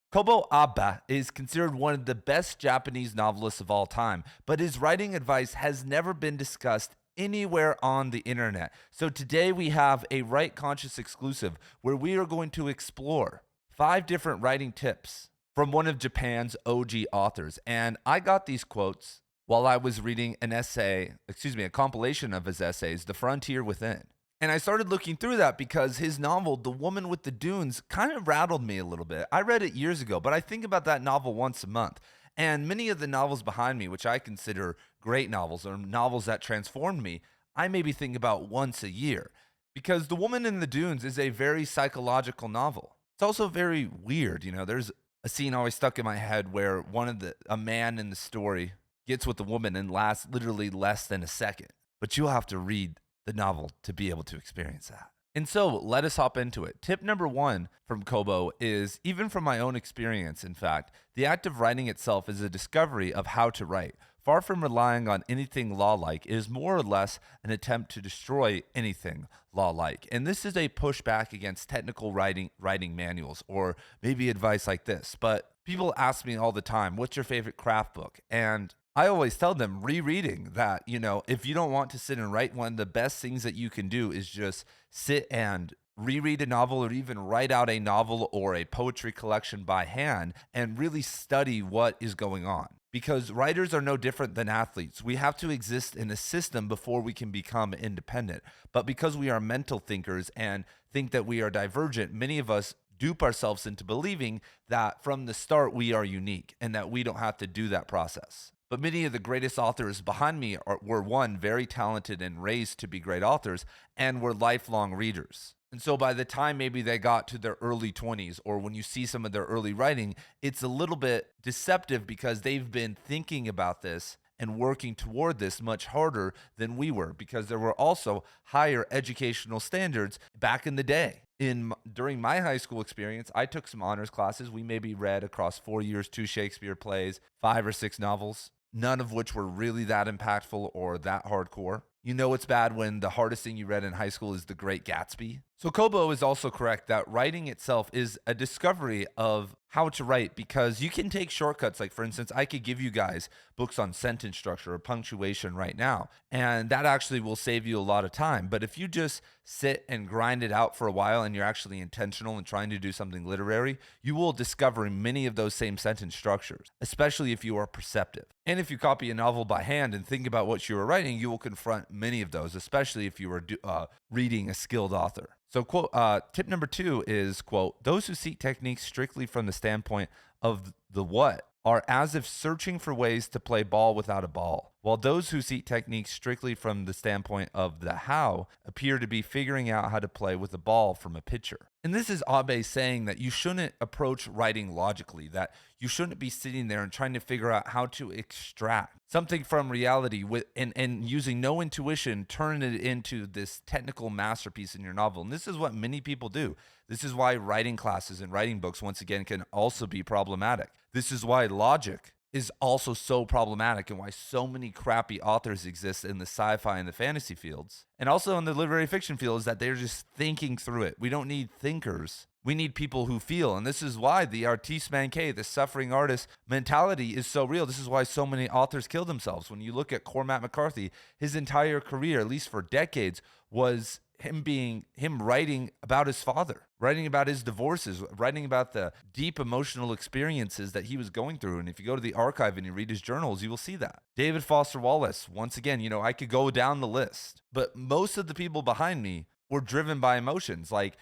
Kobo Abe is considered one of the best Japanese novelists of all time, but his writing advice has never been discussed anywhere on the internet. So today we have a Right Conscious exclusive where we are going to explore 5 different writing tips from one of Japan's OG authors. And I got these quotes while I was reading a compilation of his essays, The Frontier Within. And I started looking through that because his novel, The Woman with the Dunes, kind of rattled me a little bit. I read it years ago, but I think about that novel once a month. And many of the novels behind me, which I consider great novels or novels that transformed me, I maybe think about once a year. Because The Woman in the Dunes is a very psychological novel. It's also very weird. There's a scene always stuck in my head where a man in the story gets with the woman and lasts literally less than a second. But you'll have to read the novel to be able to experience that. And so let us hop into it. Tip number 1 from Kobo is, even from my own experience, in fact, the act of writing itself is a discovery of how to write. Far from relying on anything law-like, it is more or less an attempt to destroy anything law-like. And this is a pushback against technical writing manuals, or maybe advice like this. But people ask me all the time, what's your favorite craft book? And I always tell them, rereading that, if you don't want to sit and write, one of the best things that you can do is just sit and reread a novel, or even write out a novel or a poetry collection by hand and really study what is going on. Because writers are no different than athletes. We have to exist in a system before we can become independent. But because we are mental thinkers and think that we are divergent, many of us dupe ourselves into believing that from the start we are unique and that we don't have to do that process. But many of the greatest authors behind me were, one, very talented and raised to be great authors, and were lifelong readers. And so by the time maybe they got to their early 20s, or when you see some of their early writing, it's a little bit deceptive because they've been thinking about this and working toward this much harder than we were, because there were also higher educational standards back in the day. During my high school experience, I took some honors classes. We maybe read across 4 years 2 Shakespeare plays, 5 or 6 novels, none of which were really that impactful or that hardcore. You know it's bad when the hardest thing you read in high school is The Great Gatsby. So Kobo is also correct that writing itself is a discovery of how to write, because you can take shortcuts. Like, for instance, I could give you guys books on sentence structure or punctuation right now, and that actually will save you a lot of time. But if you just sit and grind it out for a while and you're actually intentional and trying to do something literary, you will discover many of those same sentence structures, especially if you are perceptive. And if you copy a novel by hand and think about what you are writing, you will confront many of those, especially if you are reading a skilled author. So, quote, tip number 2 is, quote, those who seek techniques strictly from the standpoint of the what are as if searching for ways to play ball without a ball, while those who seek techniques strictly from the standpoint of the how appear to be figuring out how to play with a ball from a pitcher. And this is Abe saying that you shouldn't approach writing logically, that you shouldn't be sitting there and trying to figure out how to extract something from reality and using no intuition, turn it into this technical masterpiece in your novel. And this is what many people do. This is why writing classes and writing books, once again, can also be problematic. This is why logic is also so problematic, and why so many crappy authors exist in the sci-fi and the fantasy fields, and also in the literary fiction field, is that they're just thinking through it. We don't need thinkers. We need people who feel. And this is why the artiste manqué, the suffering artist mentality, is so real. This is why so many authors kill themselves. When you look at Cormac McCarthy, his entire career, at least for decades, was him writing about his father, writing about his divorces, writing about the deep emotional experiences that he was going through. And if you go to the archive and you read his journals, you will see that. David Foster Wallace, once again, I could go down the list, but most of the people behind me were driven by emotions. Like,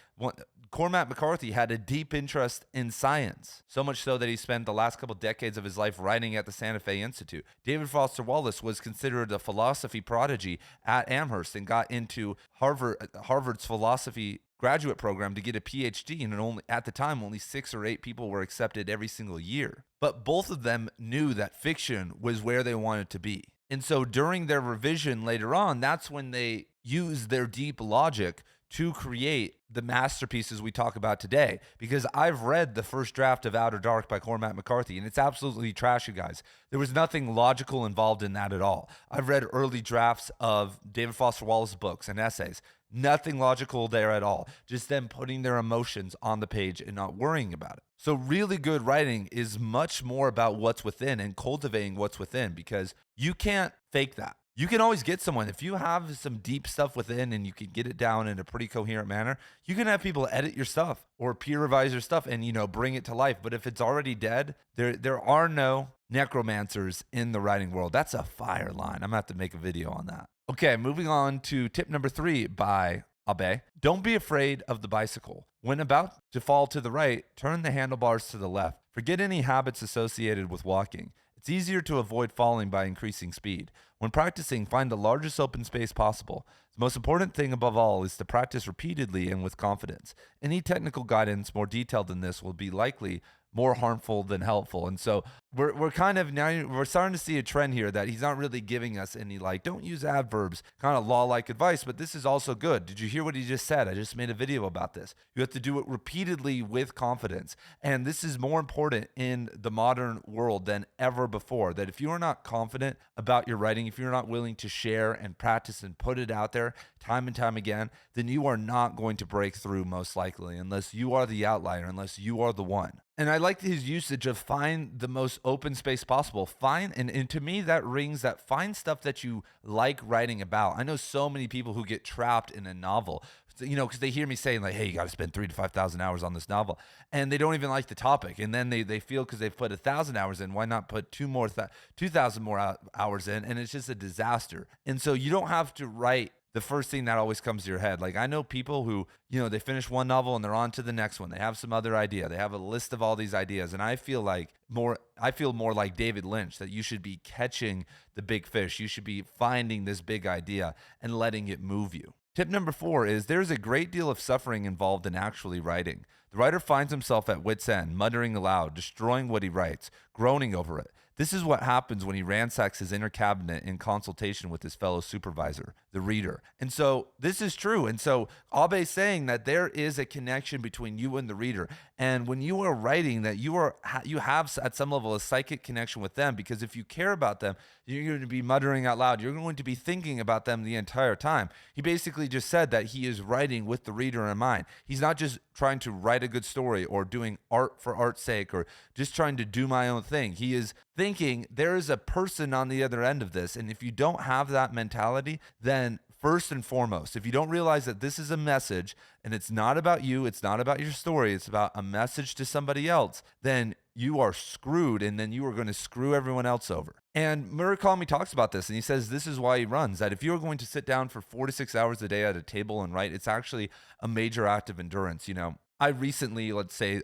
Cormac McCarthy had a deep interest in science, so much so that he spent the last couple decades of his life writing at the Santa Fe Institute. David Foster Wallace was considered a philosophy prodigy at Amherst and got into Harvard's philosophy graduate program to get a PhD, and at the time only 6 or 8 people were accepted every single year. But both of them knew that fiction was where they wanted to be. And so during their revision later on, that's when they used their deep logic to create the masterpieces we talk about today. Because I've read the first draft of Outer Dark by Cormac McCarthy, and it's absolutely trash, you guys. There was nothing logical involved in that at all. I've read early drafts of David Foster Wallace's books and essays. Nothing logical there at all. Just them putting their emotions on the page and not worrying about it. So really good writing is much more about what's within and cultivating what's within, because you can't fake that. You can always get someone, if you have some deep stuff within and you can get it down in a pretty coherent manner, you can have people edit your stuff or peer revise your stuff and, bring it to life. But if it's already dead, there are no necromancers in the writing world. That's a fire line. I'm gonna have to make a video on that. Okay, moving on to tip number 3 by Abe. Don't be afraid of the bicycle. When about to fall to the right, turn the handlebars to the left. Forget any habits associated with walking. It's easier to avoid falling by increasing speed. When practicing, find the largest open space possible. The most important thing above all is to practice repeatedly and with confidence. Any technical guidance more detailed than this will be likely more harmful than helpful. And so we're kind of now we're starting to see a trend here that he's not really giving us any don't use adverbs, kind of law-like advice, but this is also good. Did you hear what he just said? I just made a video about this. You have to do it repeatedly with confidence. And this is more important in the modern world than ever before, that if you are not confident about your writing, if you're not willing to share and practice and put it out there time and time again, then you are not going to break through, most likely, unless you are the outlier, unless you are the one. And I like his usage of find the most open space possible. And to me, that rings that find stuff that you like writing about. I know so many people who get trapped in a novel, because they hear me saying hey, you got to spend 3,000 to 5,000 hours on this novel, and they don't even like the topic. And then they feel because they've put 1,000 hours in, why not put 2,000 more hours in? And it's just a disaster. And so you don't have to write the first thing that always comes to your head. I know people who, they finish one novel and they're on to the next one. They have some other idea. They have a list of all these ideas. And I feel more like David Lynch, that you should be catching the big fish. You should be finding this big idea and letting it move you. Tip number 4 is there's a great deal of suffering involved in actually writing. The writer finds himself at wit's end, muttering aloud, destroying what he writes, groaning over it. This is what happens when he ransacks his inner cabinet in consultation with his fellow supervisor, the reader. And so this is true. And so Abe is saying that there is a connection between you and the reader. And when you are writing, that you have at some level a psychic connection with them, because if you care about them, you're going to be muttering out loud. You're going to be thinking about them the entire time. He basically just said that he is writing with the reader in mind. He's not just trying to write a good story or doing art for art's sake or just trying to do my own thing. He is thinking there is a person on the other end of this. And if you don't have that mentality, then first and foremost, if you don't realize that this is a message and it's not about you, it's not about your story, it's about a message to somebody else, then you are screwed, and then you are going to screw everyone else over. And Murakami talks about this, and he says this is why he runs, that if you're going to sit down for 4 to 6 hours a day at a table and write, it's actually a major act of endurance. I recently, but 3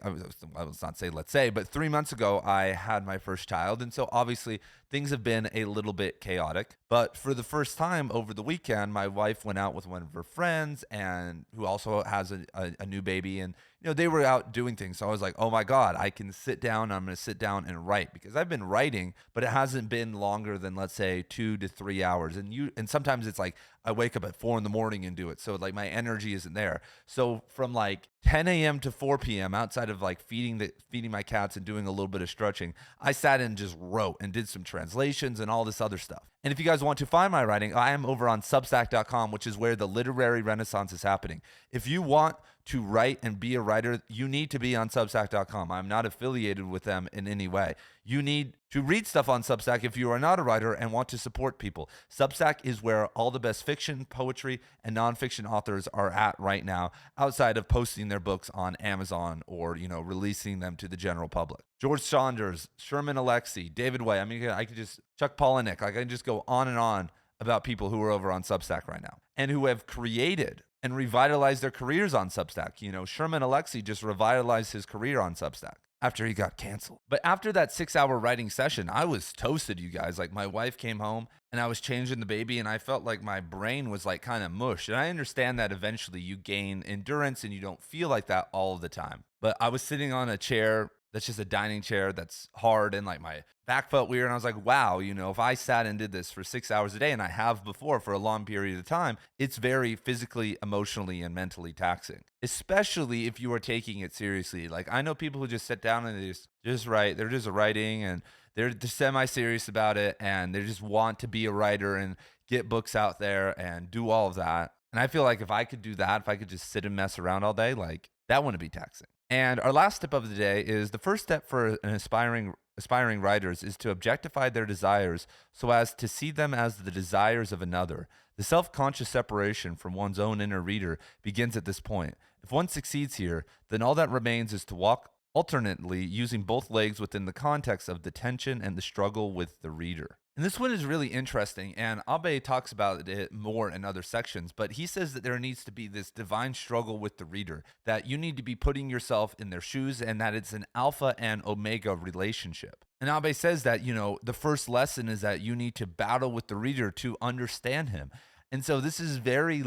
months ago, I had my first child. And so obviously things have been a little bit chaotic. But for the first time over the weekend, my wife went out with one of her friends and who also has a new baby. And, they were out doing things. So I was like, oh my God, I can sit down. I'm going to sit down and write, because I've been writing, but it hasn't been longer than, let's say, 2 to 3 hours. And sometimes it's I wake up at 4 a.m. and do it. So my energy isn't there. So from 10 a.m. to 4 p.m. outside of feeding my cats and doing a little bit of stretching, I sat and just wrote and did some translations and all this other stuff. And if you guys want to find my writing, I am over on Substack.com, which is where the literary renaissance is happening. If you want to write and be a writer, you need to be on Substack.com. I'm not affiliated with them in any way. You need to read stuff on Substack if you are not a writer and want to support people. Substack is where all the best fiction, poetry, and nonfiction authors are at right now, outside of posting their books on Amazon or, releasing them to the general public. George Saunders, Sherman Alexie, David Way. I could just, Chuck Palahniuk, I can just go on and on about people who are over on Substack right now and who have created and revitalized their careers on Substack. Sherman Alexie just revitalized his career on Substack after he got canceled. But after that 6-hour writing session, I was toasted, you guys. My wife came home and I was changing the baby and I felt like my brain was kind of mush. And I understand that eventually you gain endurance and you don't feel like that all of the time. But I was sitting on a chair that's just a dining chair that's hard, and my back felt weird. And I was like, wow, if I sat and did this for 6 hours a day, and I have before for a long period of time, it's very physically, emotionally, and mentally taxing, especially if you are taking it seriously. I know people who just sit down and they just write. They're just writing and they're semi-serious about it, and they just want to be a writer and get books out there and do all of that. And I feel like if I could do that, if I could just sit and mess around all day, like that wouldn't be taxing. And our last tip of the day is the first step for an aspiring writers is to objectify their desires so as to see them as the desires of another. The self-conscious separation from one's own inner reader begins at this point. If one succeeds here, then all that remains is to walk alternately using both legs within the context of the tension and the struggle with the reader. And this one is really interesting, and Abe talks about it more in other sections, but he says that there needs to be this divine struggle with the reader, that you need to be putting yourself in their shoes, and that it's an alpha and omega relationship. And Abe says that, the first lesson is that you need to battle with the reader to understand him. And so this is very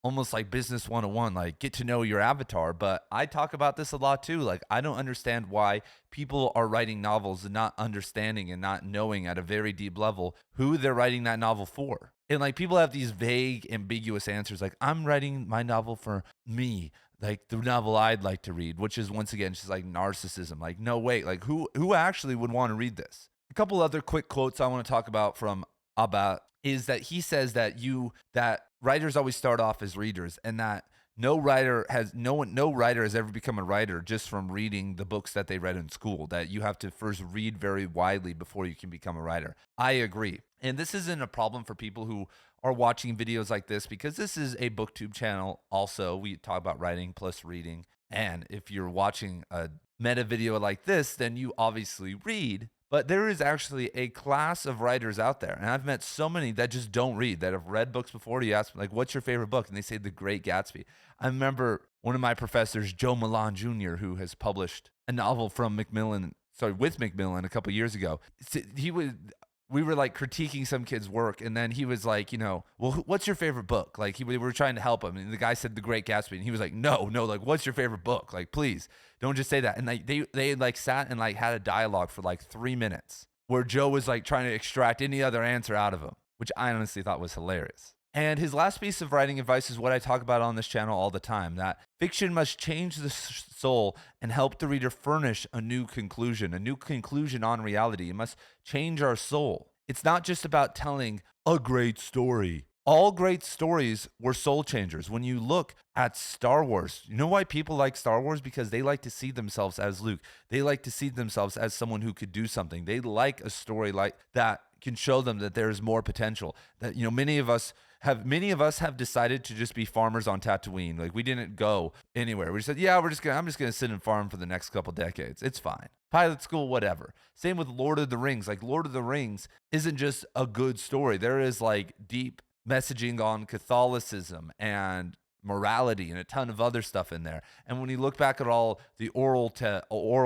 almost like business 101, like get to know your avatar. But I talk about this a lot too. Like, I don't understand why people are writing novels and not understanding and not knowing at a very deep level who they're writing that novel for. And people have these vague, ambiguous answers like, I'm writing my novel for me, like the novel I'd like to read, which is once again just like narcissism. Like, no, wait, like who actually would want to read this? A couple other quick quotes I want to talk about from Abe is that he says that writers always start off as readers, and that no writer has ever become a writer just from reading the books that they read in school, that you have to first read very widely before you can become a writer. I agree. And this isn't a problem for people who are watching videos like this, because this is a booktube channel. Also, we talk about writing plus reading. And if you're watching a meta video like this, then you obviously read. But there is actually a class of writers out there, and I've met so many that just don't read, that have read books before. You ask them, like, what's your favorite book? And they say The Great Gatsby. I remember one of my professors, Joe Milan Jr., who has published a novel with Macmillan a couple years ago. We were critiquing some kid's work, and then he was like, well, what's your favorite book? Like, we were trying to help him, and the guy said The Great Gatsby, and he was like, no, like, what's your favorite book? Like, please don't just say that. And they sat and had a dialogue for 3 minutes where Joe was trying to extract any other answer out of him, which I honestly thought was hilarious. And his last piece of writing advice is what I talk about on this channel all the time, that fiction must change the soul and help the reader furnish a new conclusion on reality. It must change our soul. It's not just about telling a great story. All great stories were soul changers. When you look at Star Wars, you know why people like Star Wars? Because they like to see themselves as Luke. They like to see themselves as someone who could do something. They like a story like that can show them that there's more potential. That many of us have decided to just be farmers on Tatooine. Like, we didn't go anywhere. We just said, yeah, I'm just gonna sit and farm for the next couple decades. It's fine. Pilot school, whatever. Same with Lord of the Rings. Like, Lord of the Rings isn't just a good story. There is deep messaging on Catholicism and morality and a ton of other stuff in there. And when you look back at all the oral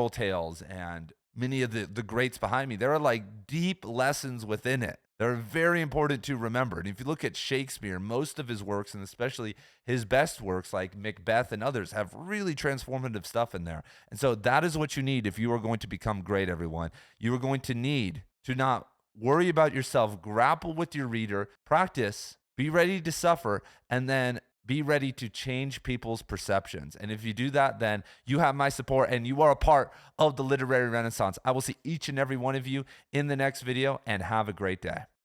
tales and many of the greats behind me, there are deep lessons within it. They're very important to remember. And if you look at Shakespeare, most of his works, and especially his best works like Macbeth and others, have really transformative stuff in there. And so that is what you need if you are going to become great, everyone. You are going to need to not worry about yourself, grapple with your reader, practice, be ready to suffer, and then be ready to change people's perceptions. And if you do that, then you have my support and you are a part of the literary renaissance. I will see each and every one of you in the next video, and have a great day.